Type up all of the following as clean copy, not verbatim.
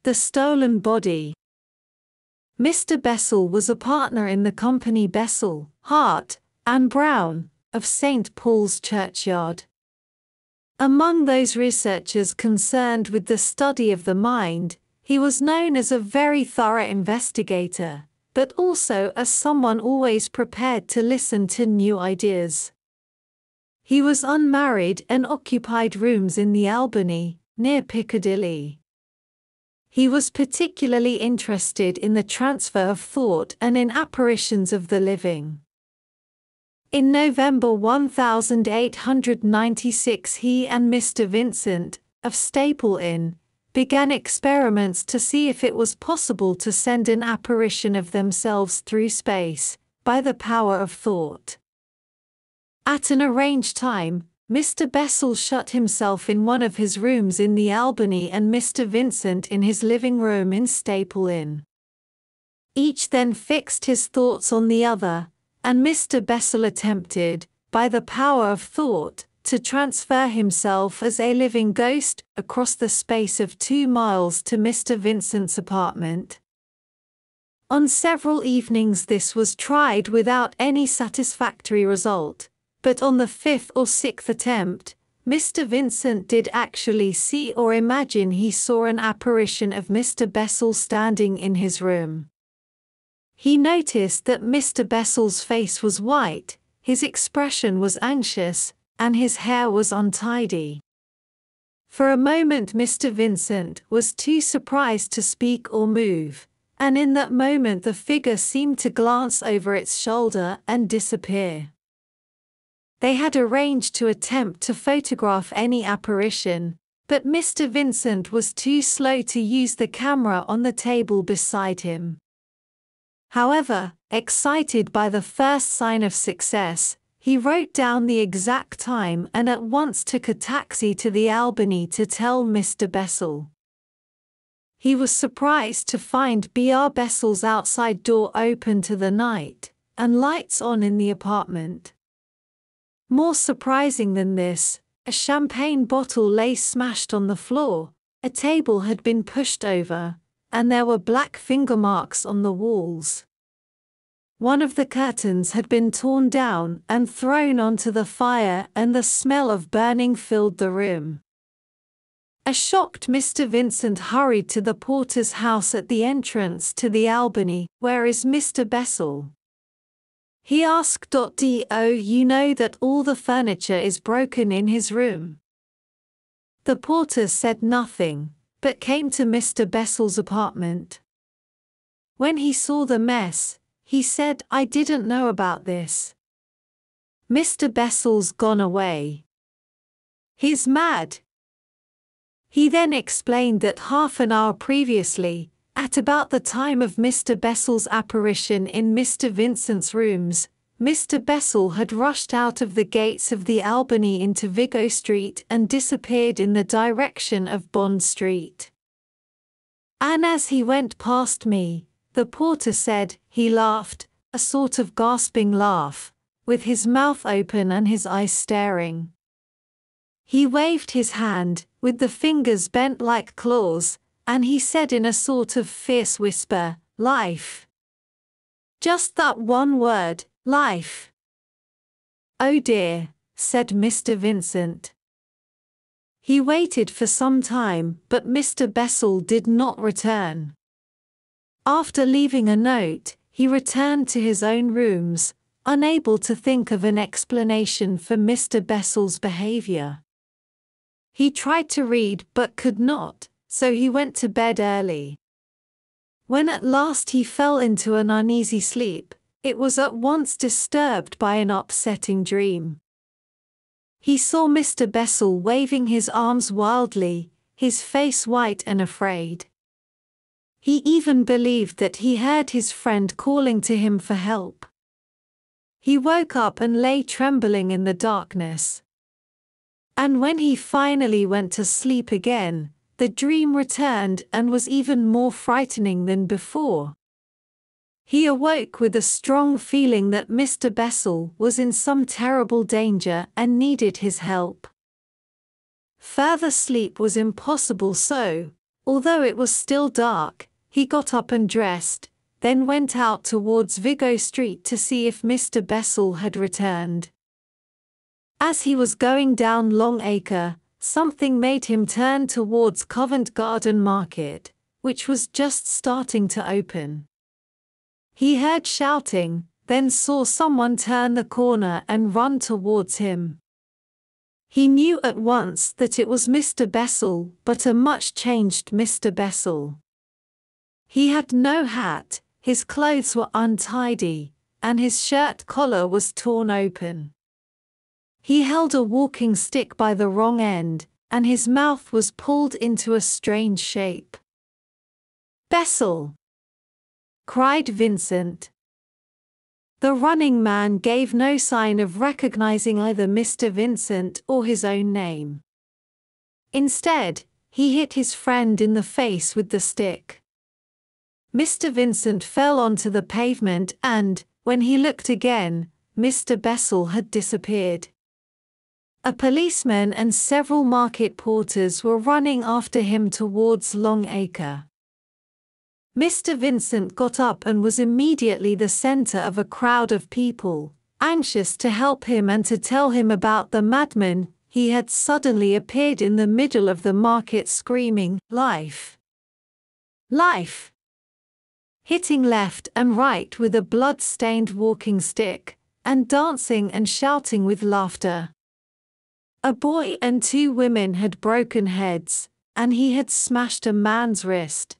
The stolen body. Mr. Bessel was a partner in the company Bessel, Hart, and Brown, of St. Paul's Churchyard. Among those researchers concerned with the study of the mind, he was known as a very thorough investigator, but also as someone always prepared to listen to new ideas. He was unmarried and occupied rooms in the Albany, near Piccadilly. He was particularly interested in the transfer of thought and in apparitions of the living. In November 1896 he and Mr. Vincent, of Staple Inn, began experiments to see if it was possible to send an apparition of themselves through space, by the power of thought. At an arranged time, Mr. Bessel shut himself in one of his rooms in the Albany and Mr. Vincent in his living room in Staple Inn. Each then fixed his thoughts on the other, and Mr. Bessel attempted, by the power of thought, to transfer himself as a living ghost across the space of 2 miles to Mr. Vincent's apartment. On several evenings this was tried without any satisfactory result, but on the 5th or 6th attempt, Mr. Vincent did actually see or imagine he saw an apparition of Mr. Bessel standing in his room. He noticed that Mr. Bessel's face was white, his expression was anxious, and his hair was untidy. For a moment Mr. Vincent was too surprised to speak or move, and in that moment the figure seemed to glance over its shoulder and disappear. They had arranged to attempt to photograph any apparition, but Mr. Vincent was too slow to use the camera on the table beside him. However, excited by the first sign of success, he wrote down the exact time and at once took a taxi to the Albany to tell Mr. Bessel. He was surprised to find Br. Bessel's outside door open to the night, and lights on in the apartment. More surprising than this, a champagne bottle lay smashed on the floor, a table had been pushed over, and there were black finger marks on the walls. One of the curtains had been torn down and thrown onto the fire, and the smell of burning filled the room. A shocked Mr. Vincent hurried to the porter's house at the entrance to the Albany. "Where is Mr. Bessel?" he asked. "Do you know that all the furniture is broken in his room?" The porter said nothing, but came to Mr. Bessel's apartment. When he saw the mess, he said, "I didn't know about this. Mr. Bessel's gone away. He's mad." He then explained that half an hour previously, at about the time of Mr. Bessel's apparition in Mr. Vincent's rooms, Mr. Bessel had rushed out of the gates of the Albany into Vigo Street and disappeared in the direction of Bond Street. "And as he went past me," the porter said, "he laughed, a sort of gasping laugh, with his mouth open and his eyes staring. He waved his hand, with the fingers bent like claws, and he said in a sort of fierce whisper, 'Life.' Just that one word, 'life.'" "Oh dear," said Mr. Vincent. He waited for some time, but Mr. Bessel did not return. After leaving a note, he returned to his own rooms, unable to think of an explanation for Mr. Bessel's behavior. He tried to read but could not, so he went to bed early. When at last he fell into an uneasy sleep, it was at once disturbed by an upsetting dream. He saw Mr. Bessel waving his arms wildly, his face white and afraid. He even believed that he heard his friend calling to him for help. He woke up and lay trembling in the darkness. And when he finally went to sleep again, the dream returned and was even more frightening than before. He awoke with a strong feeling that Mr. Bessel was in some terrible danger and needed his help. Further sleep was impossible, so, Although it was still dark, he got up and dressed, then went out towards Vigo Street to see if Mr. Bessel had returned. As he was going down Long Acre, something made him turn towards Covent Garden Market, which was just starting to open. He heard shouting, then saw someone turn the corner and run towards him. He knew at once that it was Mr. Bessel, but a much-changed Mr. Bessel. He had no hat, his clothes were untidy, and his shirt collar was torn open. He held a walking stick by the wrong end, and his mouth was pulled into a strange shape. "Bessel!" cried Vincent. The running man gave no sign of recognizing either Mr. Vincent or his own name. Instead, he hit his friend in the face with the stick. Mr. Vincent fell onto the pavement and, when he looked again, Mr. Bessel had disappeared. A policeman and several market porters were running after him towards Long Acre. Mr. Vincent got up and was immediately the center of a crowd of people, anxious to help him and to tell him about the madman. He had suddenly appeared in the middle of the market screaming, "Life! Life!" hitting left and right with a blood-stained walking stick, and dancing and shouting with laughter. A boy and 2 women had broken heads, and he had smashed a man's wrist.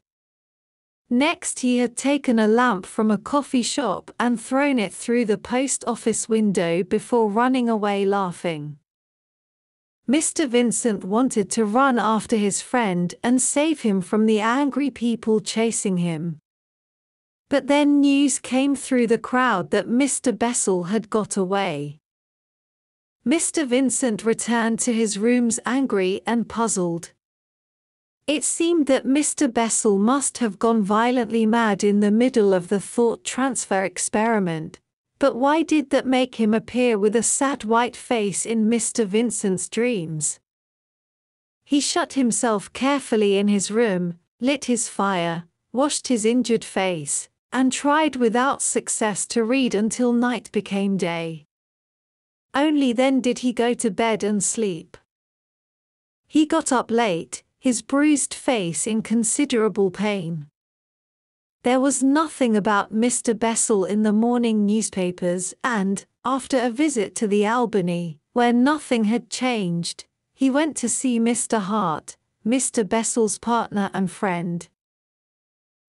Next he had taken a lamp from a coffee shop and thrown it through the post office window before running away laughing. Mr. Vincent wanted to run after his friend and save him from the angry people chasing him. But then news came through the crowd that Mr. Bessel had got away. Mr. Vincent returned to his rooms angry and puzzled. It seemed that Mr. Bessel must have gone violently mad in the middle of the thought transfer experiment, but why did that make him appear with a sad white face in Mr. Vincent's dreams? He shut himself carefully in his room, lit his fire, washed his injured face, and tried without success to read until night became day. Only then did he go to bed and sleep. He got up late, his bruised face in considerable pain. There was nothing about Mr. Bessel in the morning newspapers and, after a visit to the Albany, where nothing had changed, he went to see Mr. Hart, Mr. Bessel's partner and friend.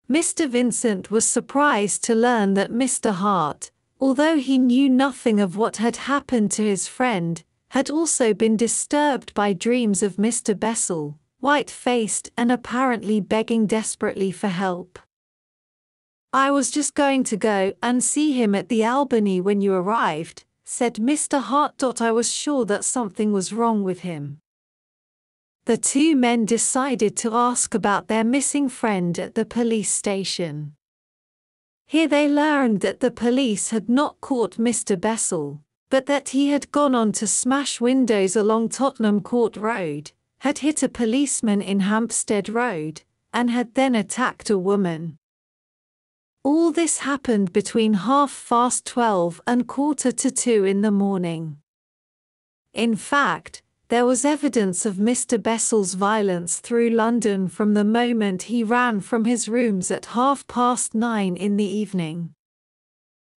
Mr. Vincent was surprised to learn that Mr. Hart, although he knew nothing of what had happened to his friend, had also been disturbed by dreams of Mr. Bessel, white-faced and apparently begging desperately for help. "I was just going to go and see him at the Albany when you arrived," said Mr. Hart. "I was sure that something was wrong with him." The 2 men decided to ask about their missing friend at the police station. Here they learned that the police had not caught Mr. Bessel, but that he had gone on to smash windows along Tottenham Court Road, had hit a policeman in Hampstead Road, and had then attacked a woman. All this happened between 12:30 and 1:45 in the morning. In fact, there was evidence of Mr. Bessel's violence through London from the moment he ran from his rooms at 9:30 in the evening.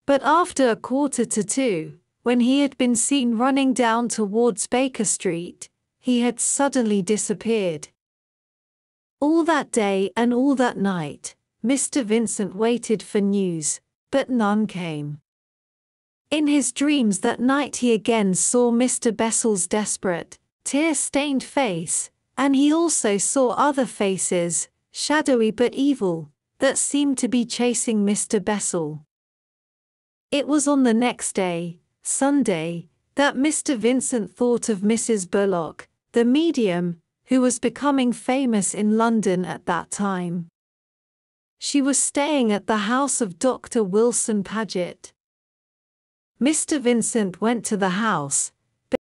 But after 1:45, when he had been seen running down towards Baker Street, he had suddenly disappeared. All that day and all that night, Mr. Vincent waited for news, but none came. In his dreams that night he again saw Mr. Bessel's desperate, tear-stained face, and he also saw other faces, shadowy but evil, that seemed to be chasing Mr. Bessel. It was on the next day, Sunday, that Mr. Vincent thought of Mrs. Bullock, the medium, who was becoming famous in London at that time. She was staying at the house of Dr. Wilson Paget. Mr. Vincent went to the house,